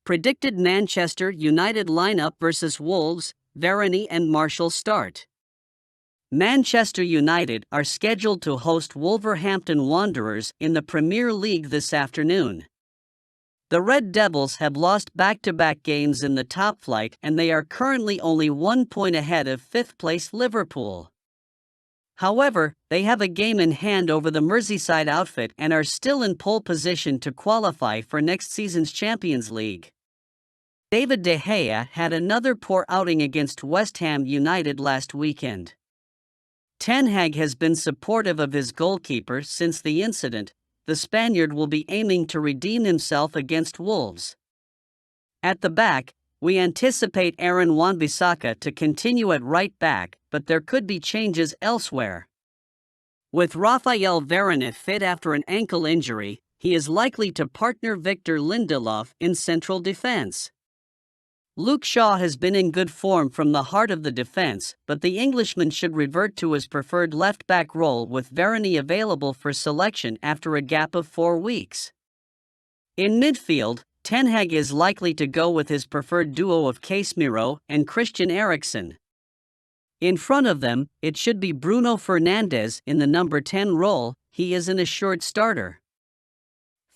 Predicted Manchester United lineup versus Wolves, Varane and Martial start. Manchester United are scheduled to host Wolverhampton Wanderers in the Premier League this afternoon. The Red Devils have lost back-to-back games in the top flight and they are currently only 1 point ahead of fifth-place Liverpool. However, they have a game in hand over the Merseyside outfit and are still in pole position to qualify for next season's Champions League. David De Gea had another poor outing against West Ham United last weekend. Ten Hag has been supportive of his goalkeeper since the incident. The Spaniard will be aiming to redeem himself against Wolves. At the back, we anticipate Aaron Wan-Bissaka to continue at right back, but there could be changes elsewhere. With Raphael Varane fit after an ankle injury, he is likely to partner Victor Lindelof in central defense. Luke Shaw has been in good form from the heart of the defense, but the Englishman should revert to his preferred left-back role with Varane available for selection after a gap of 4 weeks. In midfield, Ten Hag is likely to go with his preferred duo of Casemiro and Christian Eriksen. In front of them, it should be Bruno Fernandes in the number 10 role. He is an assured starter.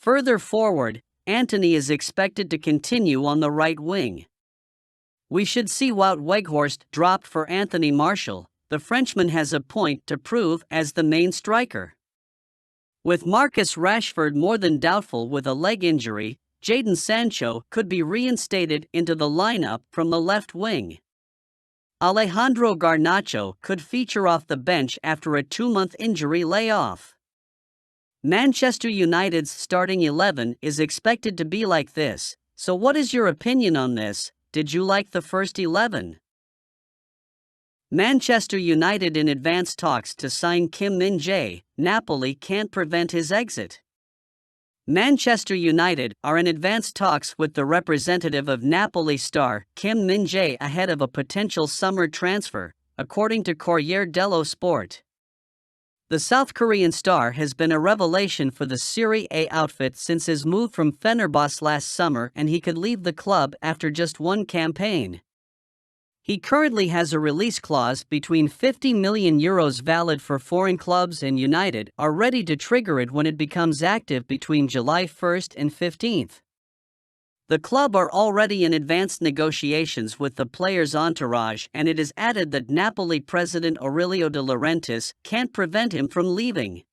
Further forward, Antony is expected to continue on the right wing. We should see Wout Weghorst dropped for Anthony Martial. The Frenchman has a point to prove as the main striker. With Marcus Rashford more than doubtful with a leg injury, Jadon Sancho could be reinstated into the lineup from the left wing. Alejandro Garnacho could feature off the bench after a 2-month injury layoff. Manchester United's starting 11 is expected to be like this, so what is your opinion on this? Did you like the first 11? Manchester United in advanced talks to sign Kim Min-Jae. Napoli can't prevent his exit. Manchester United are in advanced talks with the representative of Napoli star Kim Min-Jae ahead of a potential summer transfer, according to Corriere dello Sport. The South Korean star has been a revelation for the Serie A outfit since his move from Fenerbahce last summer, and he could leave the club after just one campaign. He currently has a release clause between €50 million valid for foreign clubs, and United are ready to trigger it when it becomes active between July 1st and 15th. The club are already in advanced negotiations with the player's entourage, and it is added that Napoli president Aurelio De Laurentiis can't prevent him from leaving.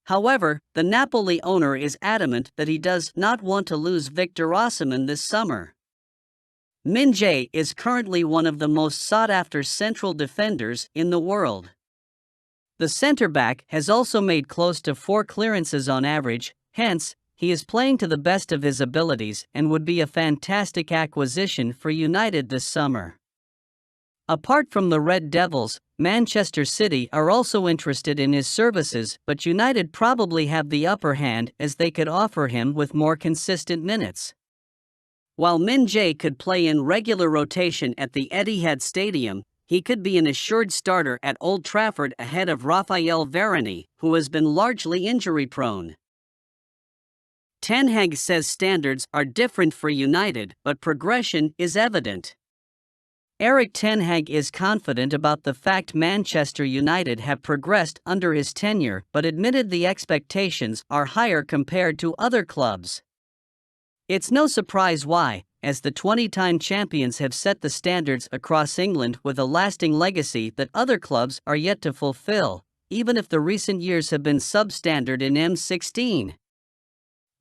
However, the Napoli owner is adamant that he does not want to lose Victor Osimhen this summer. Min-Jae is currently one of the most sought-after central defenders in the world. The centre-back has also made close to 4 clearances on average, hence, he is playing to the best of his abilities and would be a fantastic acquisition for United this summer. Apart from the Red Devils, Manchester City are also interested in his services, but United probably have the upper hand as they could offer him with more consistent minutes. While Min-Jae could play in regular rotation at the Etihad Stadium, he could be an assured starter at Old Trafford ahead of Raphael Varane, who has been largely injury-prone. Ten Hag says standards are different for United, but progression is evident. Erik Ten Hag is confident about the fact Manchester United have progressed under his tenure, but admitted the expectations are higher compared to other clubs. It's no surprise why, as the 20-time champions have set the standards across England with a lasting legacy that other clubs are yet to fulfill, even if the recent years have been substandard in M16.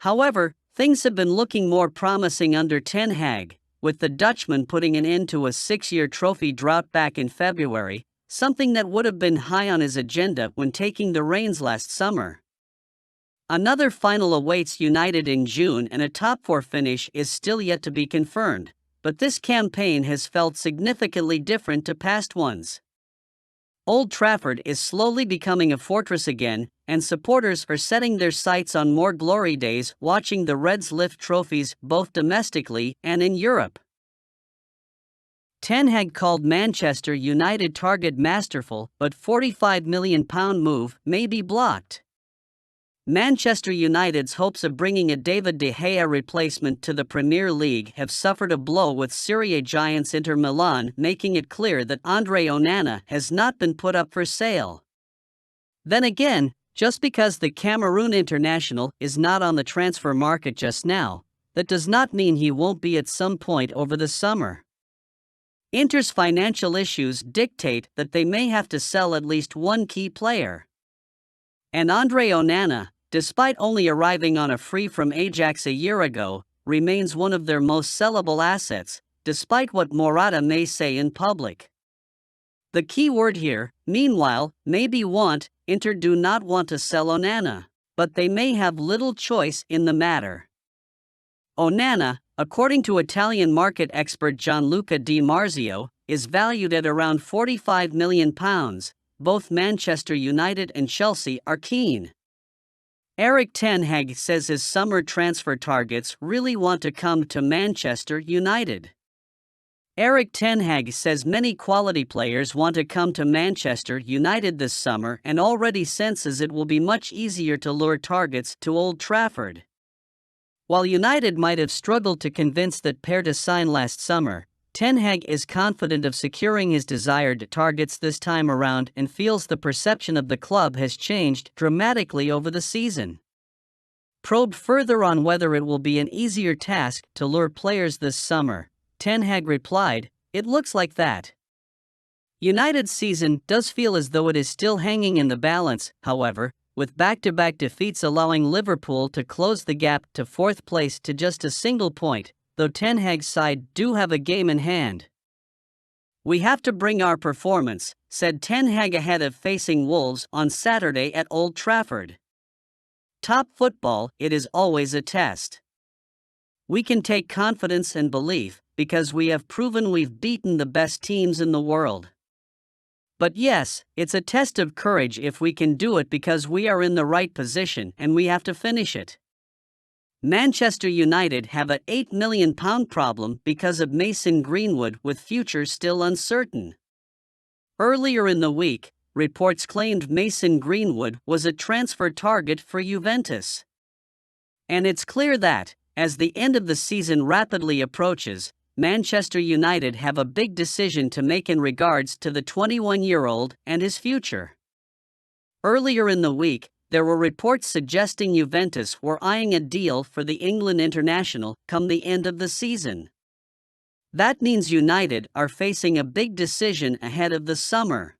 However, things have been looking more promising under Ten Hag, with the Dutchman putting an end to a 6-year trophy drought back in February, something that would have been high on his agenda when taking the reins last summer. Another final awaits United in June, and a top 4 finish is still yet to be confirmed, but this campaign has felt significantly different to past ones. Old Trafford is slowly becoming a fortress again, and supporters are setting their sights on more glory days watching the Reds lift trophies both domestically and in Europe. Ten Hag called Manchester United target masterful, but £45 million move may be blocked. Manchester United's hopes of bringing a David De Gea replacement to the Premier League have suffered a blow, with Serie A giants Inter Milan making it clear that Andre Onana has not been put up for sale. Then again, just because the Cameroon international is not on the transfer market just now, that does not mean he won't be at some point over the summer. Inter's financial issues dictate that they may have to sell at least one key player. And Andre Onana, despite only arriving on a free from Ajax a year ago, remains one of their most sellable assets, despite what Morata may say in public. The key word here, meanwhile, may be want. Inter do not want to sell Onana, but they may have little choice in the matter. Onana, according to Italian market expert Gianluca Di Marzio, is valued at around £45 million. Both Manchester United and Chelsea are keen. Erik ten Hag says his summer transfer targets really want to come to Manchester United. Erik ten Hag says many quality players want to come to Manchester United this summer and already senses it will be much easier to lure targets to Old Trafford. While United might have struggled to convince that pair to sign last summer, Ten Hag is confident of securing his desired targets this time around and feels the perception of the club has changed dramatically over the season. Probed further on whether it will be an easier task to lure players this summer, Ten Hag replied, "It looks like that." United's season does feel as though it is still hanging in the balance, however, with back-to-back defeats allowing Liverpool to close the gap to fourth place to just a single point, though Ten Hag's side do have a game in hand. "We have to bring our performance," said Ten Hag ahead of facing Wolves on Saturday at Old Trafford. "Top football, it is always a test. We can take confidence and belief, because we have proven we've beaten the best teams in the world. But yes, it's a test of courage if we can do it because we are in the right position and we have to finish it." Manchester United have an £8 million problem because of Mason Greenwood, with future still uncertain. Earlier in the week, reports claimed Mason Greenwood was a transfer target for Juventus. And it's clear that, as the end of the season rapidly approaches, Manchester United have a big decision to make in regards to the 21-year-old and his future. Earlier in the week, there were reports suggesting Juventus were eyeing a deal for the England international come the end of the season. That means United are facing a big decision ahead of the summer.